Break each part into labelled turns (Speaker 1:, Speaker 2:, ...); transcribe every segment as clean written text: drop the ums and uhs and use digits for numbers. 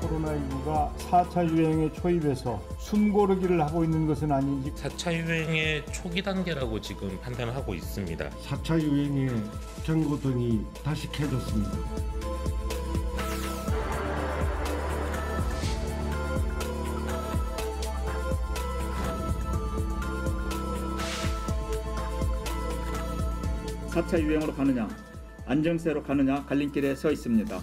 Speaker 1: 코로나19가 4차 유행에 초입해서 숨고르기를 하고 있는 것은 아닌지
Speaker 2: 4차 유행의 초기 단계라고 지금 판단하고 있습니다.
Speaker 3: 4차 유행의 경고등이 다시 켜졌습니다.
Speaker 4: (4차) 유행으로 가느냐, 안정세로 가느냐 갈림길에 서 있습니다.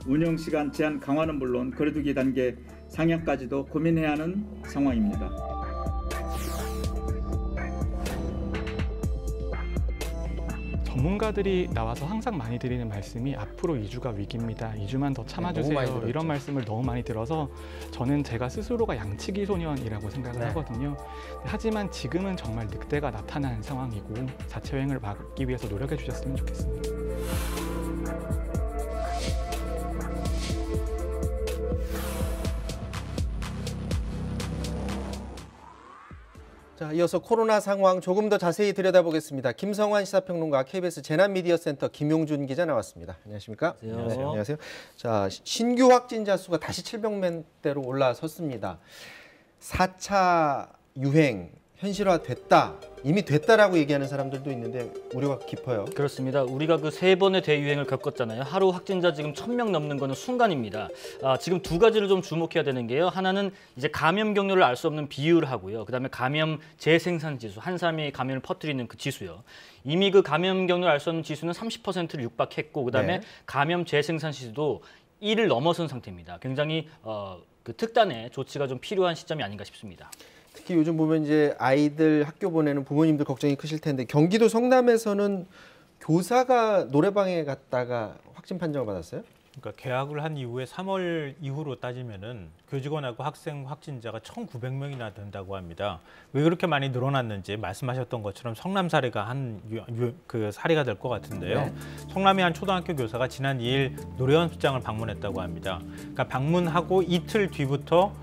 Speaker 4: 운영시간 제한 강화는 물론 거리두기 단계 상향까지도 고민해야 하는 상황입니다.
Speaker 5: 전문가들이 나와서 항상 많이 드리는 말씀이 앞으로 2주가 위기입니다. 2주만 더 참아주세요. 이런 말씀을 너무 많이 들어서 저는 제가 스스로가 양치기 소년이라고 생각을 하거든요. 하지만 지금은 정말 늑대가 나타난 상황이고 4차 유행을 막기 위해서 노력해 주셨으면 좋겠습니다.
Speaker 6: 자, 이어서 코로나 상황 조금 더 자세히 들여다보겠습니다. 김성환 시사평론가, KBS 재난미디어센터 김용준 기자 나왔습니다. 안녕하십니까?
Speaker 7: 안녕하세요.
Speaker 6: 네, 안녕하세요. 자, 신규 확진자 수가 다시 700명대로 올라섰습니다. 4차 유행 현실화됐다, 이미 됐다라고 얘기하는 사람들도 있는데 우려가 깊어요.
Speaker 7: 그렇습니다. 우리가 그 3번의 대유행을 겪었잖아요. 하루 확진자 지금 1000명 넘는 거는 순간입니다. 지금 두 가지를 좀 주목해야 되는 게요. 하나는 이제 감염 경로를 알 수 없는 비율하고요. 그다음에 감염 재생산 지수, 한 사람이 감염을 퍼뜨리는 그 지수요. 이미 그 감염 경로를 알 수 없는 지수는 30%를 육박했고, 그다음에 감염 재생산 지수도 1을 넘어선 상태입니다. 굉장히 그 특단의 조치가 좀 필요한 시점이 아닌가 싶습니다.
Speaker 6: 특히 요즘 보면 이제 아이들 학교 보내는 부모님들 걱정이 크실 텐데, 경기도 성남에서는 교사가 노래방에 갔다가 확진 판정을 받았어요?
Speaker 8: 그러니까 개학을 한 이후에 3월 이후로 따지면은 교직원하고 학생 확진자가 1,900명이나 된다고 합니다. 왜 그렇게 많이 늘어났는지 말씀하셨던 것처럼 성남 사례가 그 사례가 될 것 같은데요. 성남의 한 초등학교 교사가 지난 2일 노래 연습장을 방문했다고 합니다. 그러니까 방문하고 이틀 뒤부터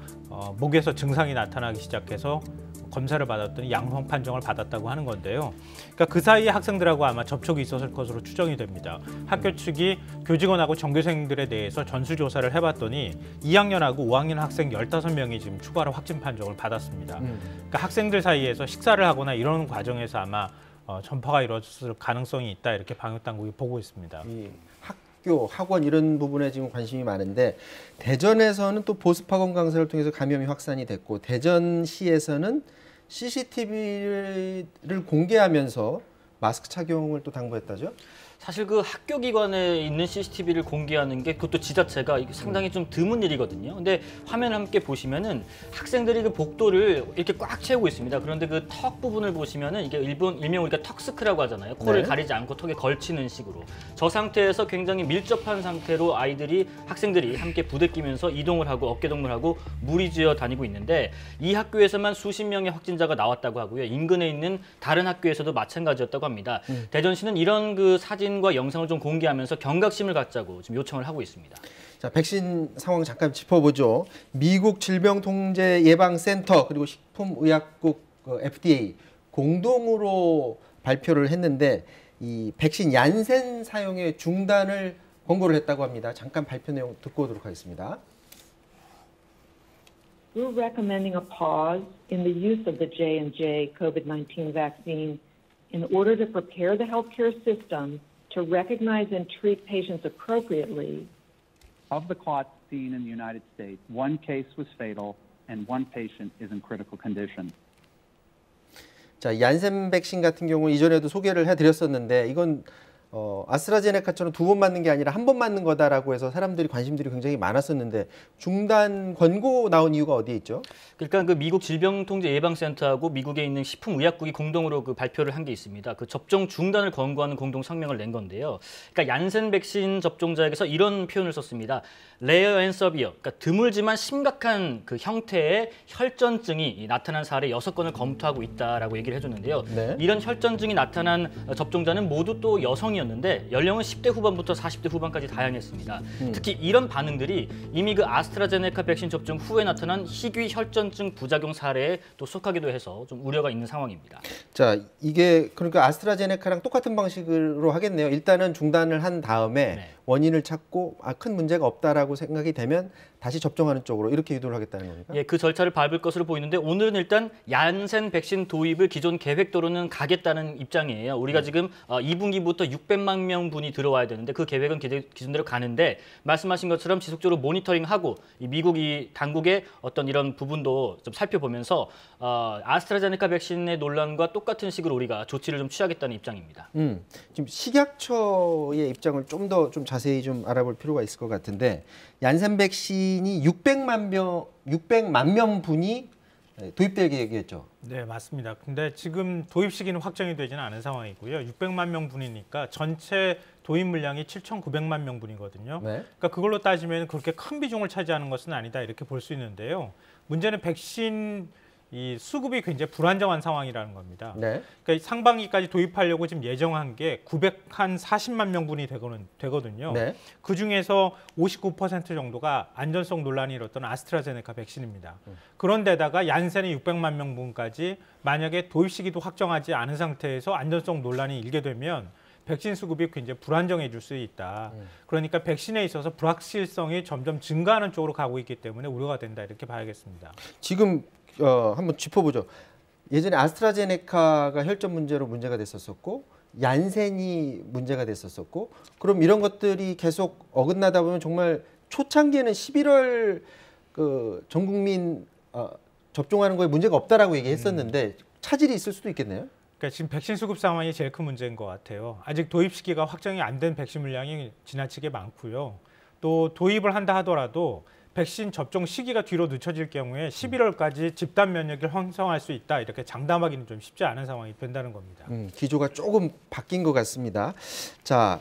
Speaker 8: 목에서 증상이 나타나기 시작해서 검사를 받았더니 양성 판정을 받았다고 하는 건데요. 그러니까 그 사이에 학생들하고 아마 접촉이 있었을 것으로 추정이 됩니다. 학교 측이 교직원하고 전교생들에 대해서 전수조사를 해봤더니 2학년하고 5학년 학생 15명이 지금 추가로 확진 판정을 받았습니다. 그러니까 학생들 사이에서 식사를 하거나 이런 과정에서 아마 전파가 이루어졌을 가능성이 있다, 이렇게 방역당국이 보고 있습니다.
Speaker 6: 학교, 학원 이런 부분에 지금 관심이 많은데, 대전에서는 또 보습학원 강사를 통해서 감염이 확산이 됐고, 대전시에서는 CCTV를 공개하면서 마스크 착용을 또 당부했다죠?
Speaker 7: 사실 그 학교 기관에 있는 CCTV를 공개하는 게 그것도 지자체가 상당히 좀 드문 일이거든요. 근데 화면을 함께 보시면은 학생들이 그 복도를 이렇게 꽉 채우고 있습니다. 그런데 그 턱 부분을 보시면은 이게 일명 우리가 턱스크라고 하잖아요. 코를 가리지 않고 턱에 걸치는 식으로. 저 상태에서 굉장히 밀접한 상태로 학생들이 함께 부대끼면서 이동을 하고 어깨 동무를 하고 무리지어 다니고 있는데, 이 학교에서만 수십 명의 확진자가 나왔다고 하고요. 인근에 있는 다른 학교에서도 마찬가지였다고 합니다. 대전시는 이런 그 사진과 영상을 좀 공개하면서 경각심을 갖자고 지금 요청을 하고 있습니다.
Speaker 6: 자, 백신 상황 잠깐 짚어보죠. 미국 질병통제예방센터 그리고 식품의약국 FDA 공동으로 발표를 했는데, 이 백신 얀센 사용의 중단을 권고를 했다고 합니다. 잠깐 발표 내용 듣고 오도록 하겠습니다.
Speaker 9: We're recommending a pause in the use of the J&J COVID-19 vaccine in order to prepare the healthcare system to recognize and treat patients appropriately.
Speaker 10: Of the clots seen in the United States, 1 case was fatal and 1 patient is in critical condition.
Speaker 6: 자, 얀센 백신 같은 경우 이전에도 소개를 해드렸었는데, 이건 아스트라제네카처럼 2번 맞는 게 아니라 1번 맞는 거다라고 해서 사람들이 관심들이 굉장히 많았었는데, 중단 권고 나온 이유가 어디에 있죠?
Speaker 7: 그러니까 그 미국 질병통제예방센터하고 미국에 있는 식품의약국이 공동으로 그 발표를 한 게 있습니다. 그 접종 중단을 권고하는 공동 성명을 낸 건데요. 그러니까 얀센 백신 접종자에게서 이런 표현을 썼습니다. Rare and severe, 그러니까 드물지만 심각한 그 형태의 혈전증이 나타난 사례 6건을 검토하고 있다라고 얘기를 해줬는데요. 이런 혈전증이 나타난 접종자는 모두 또 여성이었는데, 반응이었는데 연령은 10대 후반부터 40대 후반까지 다양했습니다. 특히 이런 반응들이 이미 그 아스트라제네카 백신 접종 후에 나타난 희귀 혈전증 부작용 사례에 또 속하기도 해서 좀 우려가 있는 상황입니다.
Speaker 6: 자, 이게 그러니까 아스트라제네카랑 똑같은 방식으로 하겠네요. 일단은 중단을 한 다음에
Speaker 7: 네.
Speaker 6: 원인을 찾고 큰 문제가 없다라고 생각이 되면 다시 접종하는 쪽으로 이렇게 유도를 하겠다는 겁니까?
Speaker 7: 예, 그 절차를 밟을 것으로 보이는데 오늘은 일단 얀센 백신 도입을 기존 계획대로는 가겠다는 입장이에요. 우리가 지금 2분기부터 600만 명 분이 들어와야 되는데 그 계획은 기존대로 가는데 말씀하신 것처럼 지속적으로 모니터링하고 이 미국 이 당국의 어떤 이런 부분도 좀 살펴보면서 아스트라제네카 백신의 논란과 똑같은 식으로 우리가 조치를 좀 취하겠다는 입장입니다.
Speaker 6: 지금 식약처의 입장을 좀 더 좀 자세히 좀 알아볼 필요가 있을 것 같은데 얀센 백신이 600만 명 분이 도입될 계획이었죠.
Speaker 8: 네, 맞습니다. 근데 지금 도입 시기는 확정이 되지는 않은 상황이고요. 600만 명 분이니까 전체 도입 물량이 7,900만 명 분이거든요.
Speaker 6: 네.
Speaker 8: 그러니까 그걸로 따지면 그렇게 큰 비중을 차지하는 것은 아니다 이렇게 볼 수 있는데요. 문제는 백신 이 수급이 굉장히 불안정한 상황이라는 겁니다.
Speaker 6: 네.
Speaker 8: 그러니까 상반기까지 도입하려고 지금 예정한 게 940만 명분이 되거든요.
Speaker 6: 네.
Speaker 8: 그 중에서 59% 정도가 안전성 논란이 일었던 아스트라제네카 백신입니다. 그런데다가 얀센의 600만 명분까지 만약에 도입 시기도 확정하지 않은 상태에서 안전성 논란이 일게 되면 백신 수급이 굉장히 불안정해질 수 있다. 그러니까 백신에 있어서 불확실성이 점점 증가하는 쪽으로 가고 있기 때문에 우려가 된다 이렇게 봐야겠습니다.
Speaker 6: 지금 한번 짚어보죠. 예전에 아스트라제네카가 혈전 문제로 문제가 됐었었고 얀센이 문제가 됐었었고 그럼 이런 것들이 계속 어긋나다 보면 정말 초창기에는 11월 전 국민 접종하는 거에 문제가 없다라고 얘기했었는데 차질이 있을 수도 있겠네요.
Speaker 8: 그러니까 지금 백신 수급 상황이 제일 큰 문제인 것 같아요. 아직 도입 시기가 확정이 안 된 백신 물량이 지나치게 많고요. 또 도입을 한다 하더라도 백신 접종 시기가 뒤로 늦춰질 경우에 11월까지 집단 면역을 형성할 수 있다. 이렇게 장담하기는 좀 쉽지 않은 상황이 된다는 겁니다.
Speaker 6: 기조가 조금 바뀐 것 같습니다. 자,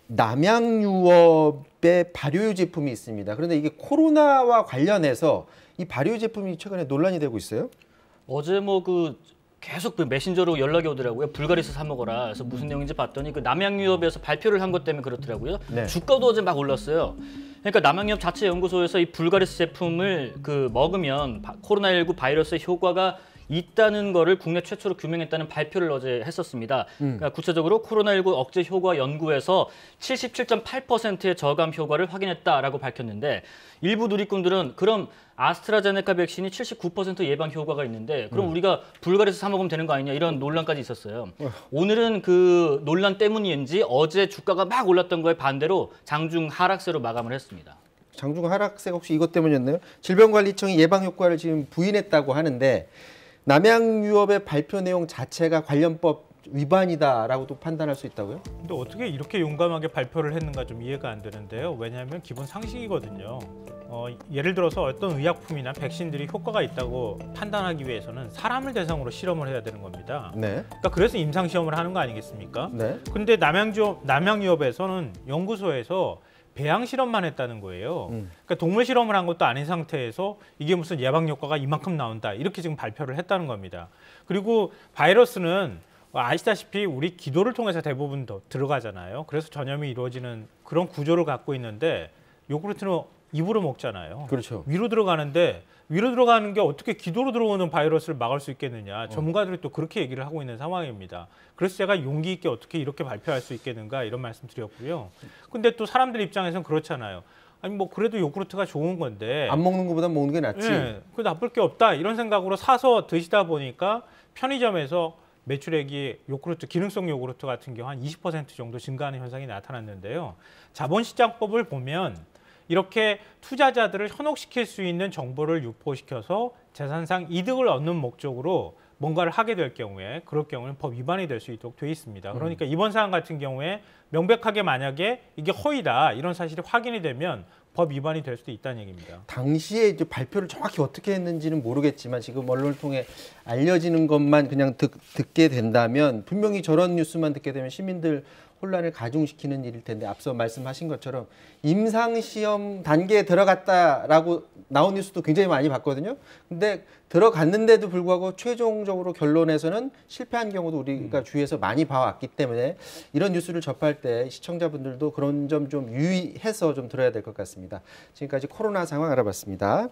Speaker 6: 남양유업의 발효 제품이 있습니다. 그런데 이게 코로나와 관련해서 이 발효 제품이 최근에 논란이 되고 있어요.
Speaker 7: 어제 계속 그 메신저로 연락이 오더라고요. 불가리스 사 먹어라. 그래서 무슨 내용인지 봤더니 그 남양유업에서 발표를 한 것 때문에 그렇더라고요.
Speaker 6: 네.
Speaker 7: 주가도 어제 막 올랐어요. 그러니까 남양유업 자체 연구소에서 이 불가리스 제품을 먹으면 코로나19 바이러스의 효과가 있다는 거를 국내 최초로 규명했다는 발표를 어제 했었습니다. 그러니까 구체적으로 코로나19 억제 효과 연구에서 77.8%의 저감 효과를 확인했다라고 밝혔는데 일부 누리꾼들은 그럼 아스트라제네카 백신이 79% 예방 효과가 있는데 그럼 우리가 불가리스 사 먹으면 되는 거 아니냐 이런 논란까지 있었어요. 오늘은 그 논란 때문인지 어제 주가가 막 올랐던 거에 반대로 장중 하락세로 마감을 했습니다.
Speaker 6: 장중 하락세가 혹시 이것 때문이었나요? 질병관리청이 예방 효과를 지금 부인했다고 하는데 남양유업의 발표 내용 자체가 관련법 위반이다라고도 판단할 수 있다고요?
Speaker 8: 근데 어떻게 이렇게 용감하게 발표를 했는가 좀 이해가 안 되는데요. 왜냐하면 기본 상식이거든요. 예를 들어서 어떤 의약품이나 백신들이 효과가 있다고 판단하기 위해서는 사람을 대상으로 실험을 해야 되는 겁니다.
Speaker 6: 네.
Speaker 8: 그러니까 그래서 임상 시험을 하는 거 아니겠습니까?
Speaker 6: 네.
Speaker 8: 근데 남양유업에서는 연구소에서 배양 실험만 했다는 거예요. 그러니까 동물 실험을 한 것도 아닌 상태에서 이게 무슨 예방 효과가 이만큼 나온다 이렇게 지금 발표를 했다는 겁니다. 그리고 바이러스는 아시다시피 우리 기도를 통해서 대부분 들어가잖아요. 그래서 전염이 이루어지는 그런 구조를 갖고 있는데 요구르트는 입으로 먹잖아요.
Speaker 6: 그렇죠.
Speaker 8: 위로 들어가는데 위로 들어가는 게 어떻게 기도로 들어오는 바이러스를 막을 수 있겠느냐. 전문가들이 또 그렇게 얘기를 하고 있는 상황입니다. 그래서 제가 용기 있게 어떻게 이렇게 발표할 수 있겠는가 이런 말씀 드렸고요. 근데 또 사람들 입장에서는 그렇잖아요. 아니 그래도 요구르트가 좋은 건데
Speaker 6: 안 먹는 것보다 먹는 게 낫지.
Speaker 8: 네, 그 나쁠 게 없다 이런 생각으로 사서 드시다 보니까 편의점에서 매출액이 요구르트, 기능성 요구르트 같은 경우 한 20% 정도 증가하는 현상이 나타났는데요. 자본시장법을 보면 이렇게 투자자들을 현혹시킬 수 있는 정보를 유포시켜서 재산상 이득을 얻는 목적으로 뭔가를 하게 될 경우에 그럴 경우는 법 위반이 될 수 있도록 돼 있습니다. 그러니까 이번 사안 같은 경우에 명백하게 만약에 이게 허위다 이런 사실이 확인이 되면 법 위반이 될 수도 있다는 얘기입니다.
Speaker 6: 당시에 이제 발표를 정확히 어떻게 했는지는 모르겠지만 지금 언론을 통해 알려지는 것만 그냥 듣게 된다면 분명히 저런 뉴스만 듣게 되면 시민들 혼란을 가중시키는 일일 텐데 앞서 말씀하신 것처럼 임상시험 단계에 들어갔다라고 나온 뉴스도 굉장히 많이 봤거든요. 근데 들어갔는데도 불구하고 최종적으로 결론에서는 실패한 경우도 우리가 주위에서 많이 봐왔기 때문에 이런 뉴스를 접할 때 시청자분들도 그런 점 좀 유의해서 좀 들어야 될 것 같습니다. 지금까지 코로나 상황 알아봤습니다.